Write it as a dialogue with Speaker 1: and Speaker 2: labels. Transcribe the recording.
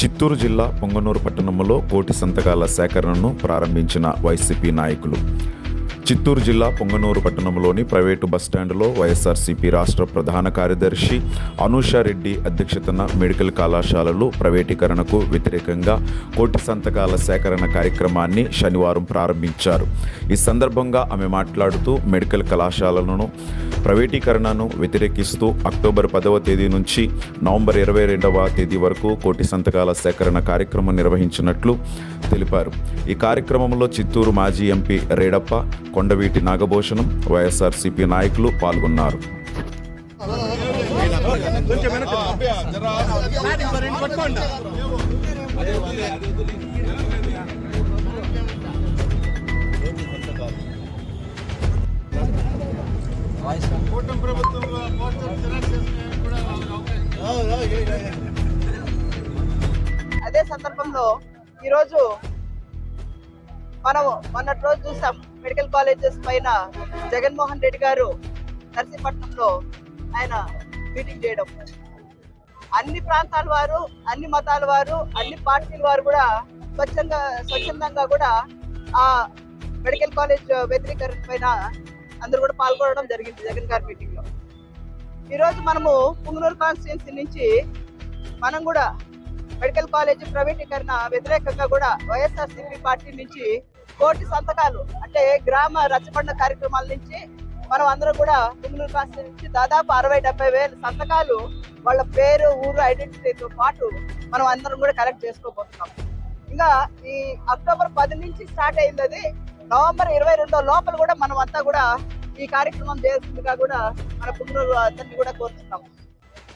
Speaker 1: చిత్తూరు జిల్లా పొంగనూరు పట్టణంలో కోటి సంతకాల సేకరణను ప్రారంభించిన వైసీపీ నాయకులు. చిత్తూరు జిల్లా పొంగనూరు పట్టణంలోని ప్రైవేటు బస్టాండ్లో వైఎస్ఆర్సీపీ రాష్ట్ర ప్రధాన కార్యదర్శి అనూషారెడ్డి అధ్యక్షతన మెడికల్ కళాశాలలు ప్రైవేటీకరణకు వ్యతిరేకంగా కోటి సంతకాల సేకరణ కార్యక్రమాన్ని శనివారం ప్రారంభించారు. ఈ సందర్భంగా ఆమె మాట్లాడుతూ మెడికల్ కళాశాలలను ప్రైవేటీకరణను వ్యతిరేకిస్తూ అక్టోబర్ 10వ తేదీ నుంచి నవంబర్ 22వ తేదీ వరకు కోటి సంతకాల సేకరణ కార్యక్రమం నిర్వహించినట్లు తెలిపారు. ఈ కార్యక్రమంలో చిత్తూరు మాజీ ఎంపీ రేడప్ప, కొండవీటి నాగభూషణం, వైఎస్ఆర్సీపీ నాయకులు పాల్గొన్నారు.
Speaker 2: అదే సందర్భంలో ఈరోజు మనం మొన్నటి రోజు చూసాం మెడికల్ కాలేజెస్ పైన జగన్మోహన్ రెడ్డి గారు నర్సీపట్నంలో ఆయన మీటింగ్ చేయడం. అన్ని ప్రాంతాల వారు, అన్ని మతాల వారు, అన్ని పార్టీల వారు కూడా స్వచ్ఛందంగా కూడా ఆ మెడికల్ కాలేజ్ వ్యతిరేకరణ పైన అందరూ కూడా పాల్గొనడం జరిగింది జగన్ గారి మీటింగ్ లో. ఈరోజు మనము పుంగనూరు కాన్స్టిట్యున్సీ నుంచి మనం కూడా మెడికల్ కాలేజీ ప్రైవేటీకరణ వ్యతిరేకంగా కూడా వైఎస్ఆర్సీపీ పార్టీ నుంచి కోటి సంతకాలు అంటే గ్రామ రచ్చబండ కార్యక్రమాల నుంచి మనం అందరం కూడా పుంగనూరు కాన్స్టిట్యున్సీ నుంచి దాదాపు 60-70 వేల సంతకాలు వాళ్ళ పేరు, ఊరు, ఐడెంటిటీతో పాటు మనం అందరం కూడా కలెక్ట్ చేసుకోబోతున్నాం. ఇంకా ఈ అక్టోబర్ 10 నుంచి స్టార్ట్ అయింది. అది నవంబర్ 22 లోపల కూడా మనం అంతా కూడా ఈ కార్యక్రమం చేయాల్సిందిగా కూడా మన పుంగనూరు అందరినీ కూడా కోరుతున్నాం.